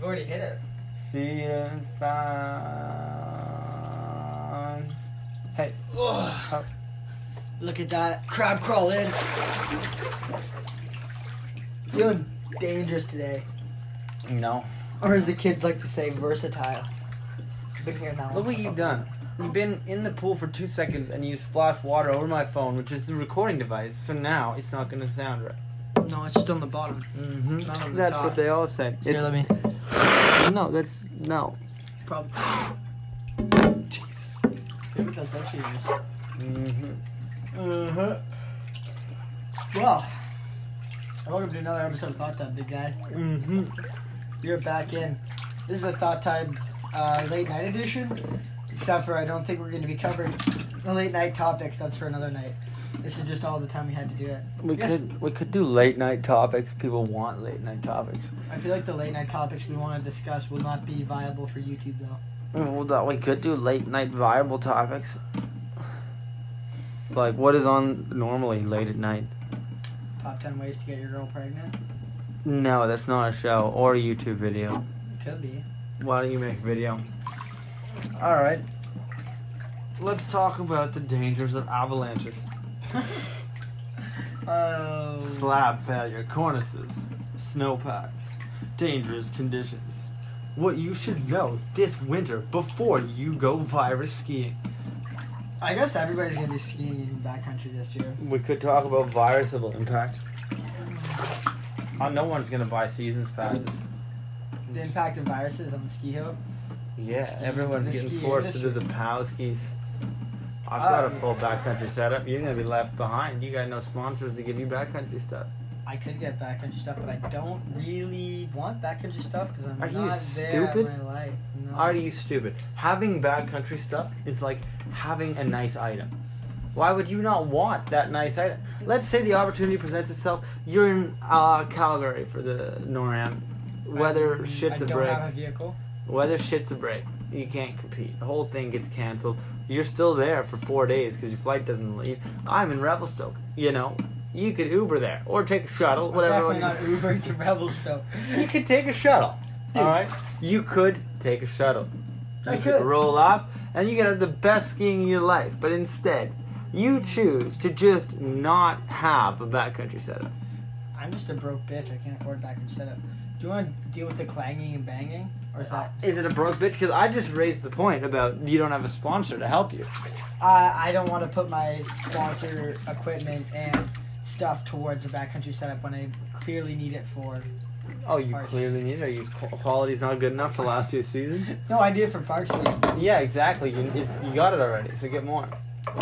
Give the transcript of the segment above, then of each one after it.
We've already hit it. Feeling fine. Hey. Oh. Look at that. Crab crawl in. Feeling dangerous today. No. Or as the kids like to say, versatile. Been here now. Look what you've done. You've been in the pool for 2 seconds and you splashed water over my phone, which is the recording device, so now it's not going to sound right. No, it's just on the bottom. Mm-hmm. Not on the That's top. what they all say. Here, let me. No, that's... No. Probably. Jesus. Look at those shears. Mm-hmm. Uh-huh. Well, welcome to another episode of Thought Time, big guy. Mm-hmm. You're back in. This is a Thought Time late night edition, except for I don't think we're going to be covering the late night topics. That's for another night. This is just all the time we had to do it. We could do late night topics. People want late night topics. I feel like the late night topics we want to discuss will not be viable for YouTube, though. Well, we could do late night viable topics. Like, what is on normally late at night? Top 10 ways to get your girl pregnant? No, that's not a show or a YouTube video. Could be. Why don't you make a video? Alright. Let's talk about the dangers of avalanches. Oh. Slab failure, cornices, snowpack, dangerous conditions. What you should know this winter before you go virus skiing. I guess everybody's going to be skiing in backcountry this year. We could talk about virusable impacts. No one's going to buy seasons passes. The impact of viruses on the ski hill. Yeah, everyone's the getting ski forced to do industry. the POW skis. I've got a full backcountry setup. You're going to be left behind. You got no sponsors to give you backcountry stuff. I could get backcountry stuff, but I don't really want backcountry stuff because I'm Are you not stupid? there in my life. No. Are you stupid? Having backcountry stuff is like having a nice item. Why would you not want that nice item? Let's say the opportunity presents itself. You're in Calgary for the NORAM. Weather shits a I don't break. have a vehicle. Weather shits a break. You can't compete. The whole thing gets canceled. You're still there for 4 days because your flight doesn't leave. I'm in Revelstoke. You know, you could Uber there or take a shuttle. Whatever. I'm definitely not Ubering to Revelstoke. You could take a shuttle. Dude. All right. You could take a shuttle. I You could. roll up and you could have the best skiing in your life. But instead, you choose to just not have a backcountry setup. I'm just a broke bitch. I can't afford a backcountry setup. Do you want to deal with the clanging and banging? Or is that... Is it a broke bitch? Because I just raised the point about you don't have a sponsor to help you. I don't want to put my sponsor equipment and stuff towards a backcountry setup when I clearly need it for... Oh, you Park clearly need it. Your quality's not good enough for last year's season. No, I need it for park skiing. Yeah, exactly. You got it already, so get more.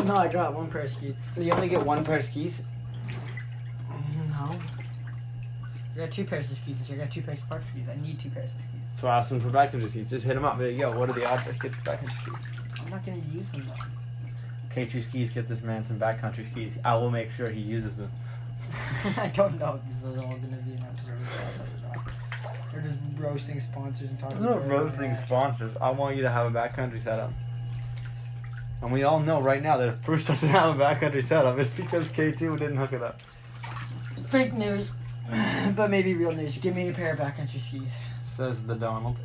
No, I got one pair of skis. You only get one pair of skis? No. I got 2 pairs of skis this year. I got 2 pairs of park skis. I need 2 pairs of skis. So ask them for backcountry skis. Just hit them up. There you go. What are the odds that get the backcountry skis? I'm not going to use them though. K2 skis, get this man some backcountry skis. I will make sure he uses them. I don't know if this is all going to be an episode of that or not. We're just roasting sponsors and talking I'm not about roasting ads. sponsors. I want you to have a backcountry setup. And we all know right now that if Bruce doesn't have a backcountry setup, it's because K2 didn't hook it up. Fake news, but maybe real news. Give me a pair of backcountry skis. Says the Donald.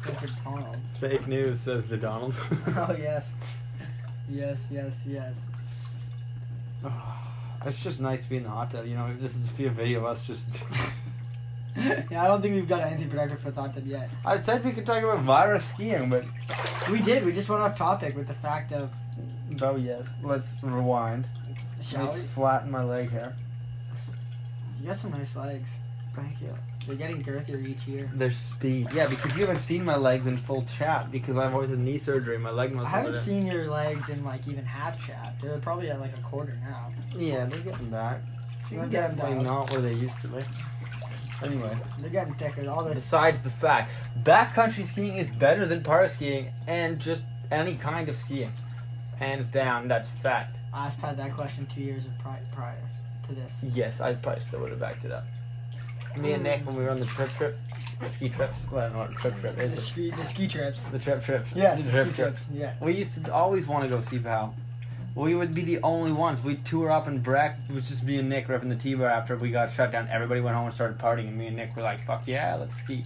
That's for Donald. Fake news, says the Donald. Oh, yes. Yes. It's just nice being in the hot tub. You know, this is a video of us just... Yeah, I don't think we've got anything productive for Thought Tip yet. I said we could talk about virus skiing, but... We did. We just went off topic with the fact of... Oh, yes. Let's rewind. Shall Let we? me flatten my leg hair. You got some nice legs. Thank you. They're getting girthier each year. Their speed. Yeah, because you haven't seen my legs in full chat because I've always had knee surgery. My leg I muscles haven't are... seen your legs in like even half chapped. They're probably at like a quarter now. Yeah, they're getting back. They're They're getting definitely back. not where they used to be. Anyway. They're getting thicker. All this. Besides the fact, backcountry skiing is better than park skiing and just any kind of skiing. Hands down, that's fact. I asked Pat that question 2 years prior to this. Yes, I probably still would have backed it up. Me and Nick, when we were on the ski trips, well, I don't know what a trip is. The ski trips. The trips. Yes, the the trip ski trips. Yeah. We used to always want to go see POW. We would be the only ones. We'd tour up in Breck. It was just me and Nick repping the T-bar after we got shut down. Everybody went home and started partying, and me and Nick were like, fuck yeah, let's ski.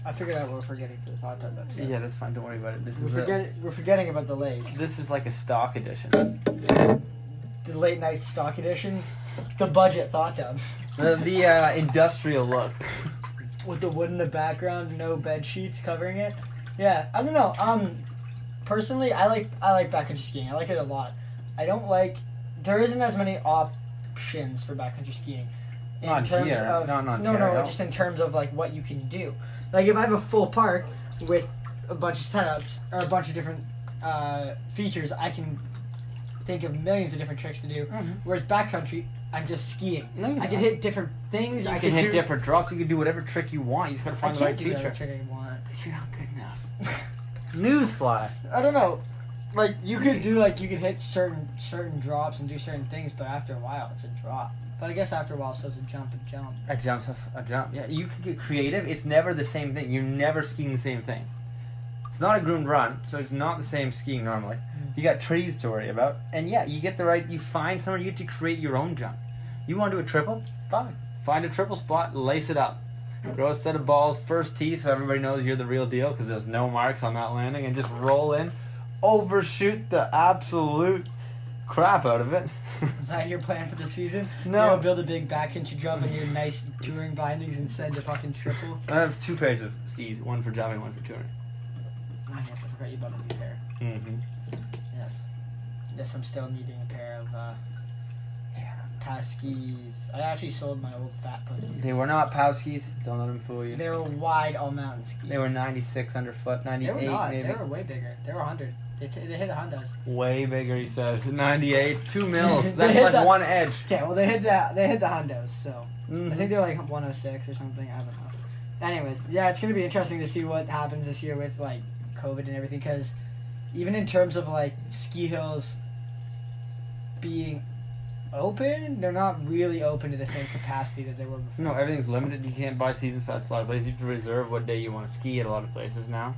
I figured out what we're forgetting for this hot tub episode. Yeah, that's fine. Don't worry about it. We're forgetting about the lays. This is like a stock edition. The late night stock edition. The budget thought tub. The industrial look. With the wood in the background, no bed sheets covering it. Yeah, I don't know. Personally, I like backcountry skiing. I like it a lot. I don't like. There isn't as many options for backcountry skiing. Not here. No. Just in terms of like what you can do. Like if I have a full park with a bunch of setups or a bunch of different features, I can think of millions of different tricks to do. Mm-hmm. Whereas backcountry, I'm just skiing. No, you're I can not. hit different things. You can hit different drops. You can do whatever trick you want. You just gotta find the right do feature. whatever trick I want. Because you're not good enough. Newsflash. I don't know. Like you could hit certain drops and do certain things, but after a while it's a drop. But I guess after a while, so it's a jump. A jump. Yeah, you could get creative. It's never the same thing. You're never skiing the same thing. It's not a groomed run, so it's not the same skiing normally. You got trees to worry about, and yeah, you find somewhere you get to create your own jump. You want to do a triple? Fine. Find a triple spot, lace it up. Grow a set of balls, first tee, so everybody knows you're the real deal because there's no marks on that landing, and just roll in, overshoot the absolute crap out of it. Is that your plan for the season? No. You'll build a big backcountry jump in your nice touring bindings and send a fucking triple. I have 2 pairs of skis, one for jumping, one for touring. Oh, yes, I forgot you bought a new pair. Mm-hmm. Yes, I'm still needing a pair of POW skis. I actually sold my old fat pussies. They were not POW skis. Don't let them fool you. They were wide all-mountain skis. They were 96 underfoot, 98 They were not. maybe. They were way bigger. They were 100. They hit the hundos. Way bigger, he says. 98, 2 mils. They That's hit like the- one edge. Okay, well they hit the hundos, so Mhm. I think they're like 106 or something. I don't know. Anyways, yeah, it's gonna be interesting to see what happens this year with like COVID and everything, because even in terms of like ski hills being open, they're not really open to the same capacity that they were before. No, everything's limited. You can't buy seasons pass a lot of places. You have to reserve what day you want to ski at a lot of places now.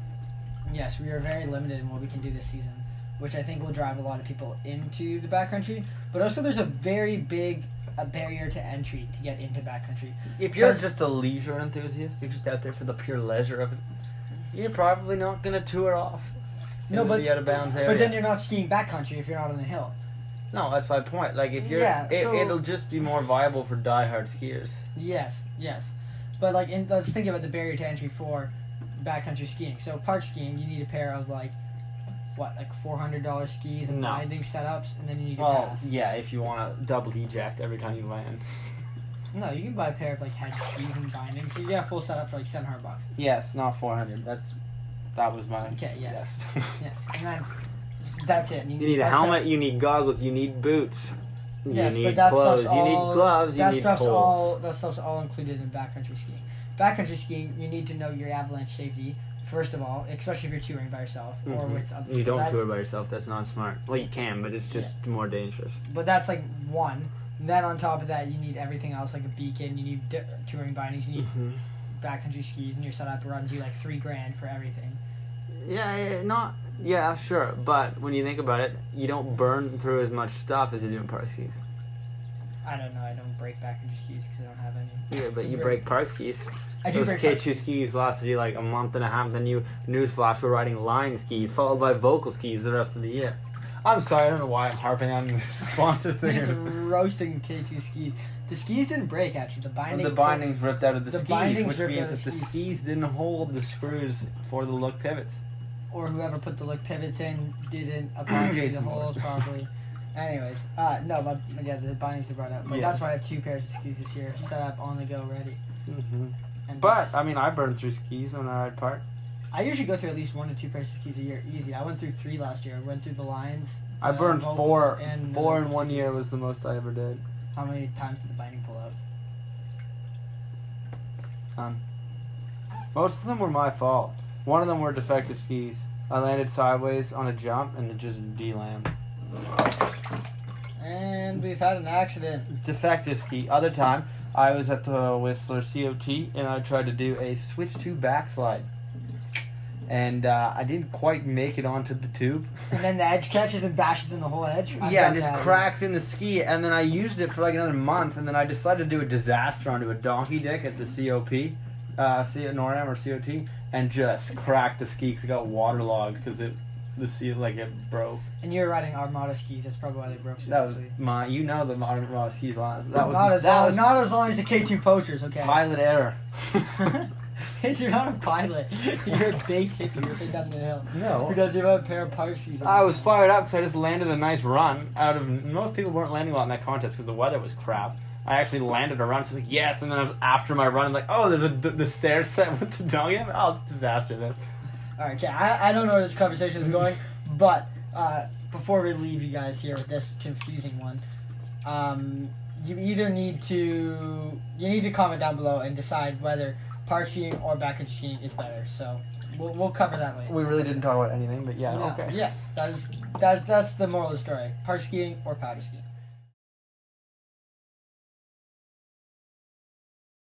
Yes, we are very limited in what we can do this season, which I think will drive a lot of people into the backcountry. But also, there's a very big barrier to entry to get into backcountry. If you're just a leisure enthusiast, you're just out there for the pure leisure of it, you're probably not going to tour off. No, but the out of bounds area. But then you're not skiing backcountry if you're not on the hill. No, that's my point. Like if you're, Yeah, so- it'll just be more viable for diehard skiers. Yes. But like, let's think about the barrier to entry for backcountry skiing. So park skiing, you need a pair of like $400 skis and No. binding setups, and then you need a Well, pass. yeah, if you want to double eject every time you land. No, you can buy a pair of like head skis and bindings. So you get a full setup for like $700. Yes, not 400. That was my. Okay. Yes. Yes. And then that's it. You need a helmet. You need goggles. You need boots. Yes, you but need that clothes. stuff's You need all- gloves. You That need stuff's poles. all included in backcountry skiing. Backcountry skiing, you need to know your avalanche safety first of all, especially if you're touring by yourself or with other people. You don't That- tour by yourself. That's not smart. Well, you can, but it's just more dangerous. But that's like one. Then on top of that, you need everything else like a beacon. You need touring bindings. You need backcountry skis, and your setup runs you like $3,000 for everything. Yeah, sure. But when you think about it, you don't burn through as much stuff as you do in park skis. I don't know. I don't break backcountry skis because I don't have any. Yeah, but you break park skis. I do Those break park K2 skis lasted you like a month and a half. Then you, newsflash, were riding line skis, followed by vocal skis the rest of the year. I'm sorry, I don't know why I'm harping on this sponsor thing. He's roasting K2 skis. The skis didn't break actually. The bindings ripped out of the skis, bindings which ripped means out that of the skis. skis didn't hold the screws for the look pivots. Or whoever put the look pivots in didn't apply the Jason holes Morris. properly. Anyways, no, but yeah, the bindings are brought up. But Yeah. that's why I have 2 pairs of skis this year, set up, on the go, ready. And But this- I mean, I burn through skis when I ride park. I usually go through at least 1 or 2 pairs of skis a year, easy. I went through 3 last year. I went through the lines. I burned vocals, four. and Four in 1 year was the most I ever did. How many times did the binding pull out? Most of them were my fault. One of them were defective skis. I landed sideways on a jump and it just de-lammed. And we've had an accident. Defective ski. Other time, I was at the Whistler COT and I tried to do a switch to backslide. And I didn't quite make it onto the tube. And then the edge catches and bashes in the whole edge? I've Yeah, done it just that. cracks in the ski, and then I used it for like another month, and then I decided to do a disaster onto a donkey dick at the COP. NORAM or COT and just cracked the ski because it got waterlogged because it broke. And you were riding Armada skis. That's probably why they broke so That was easily. the Armada skis line. Not as long as the K2 Poachers. Okay. Pilot error. You're not a pilot. You're a baked hippie. You're down the hill. No. Because you have a pair of park skis. I was fired up because I just landed a nice run. Most people weren't landing well in that contest because the weather was crap. I actually landed a run, so like yes, and then I was after my run, I'm like, oh, there's the stairs set with the dog in. Oh, it's a disaster then. All right, okay. I don't know where this conversation is going, but before we leave you guys here with this confusing one, you either need to comment down below and decide whether park skiing or backcountry skiing is better. So we'll cover that later. We really didn't talk about anything, but yeah, okay. Yes, that's the moral of the story. Park skiing or powder skiing.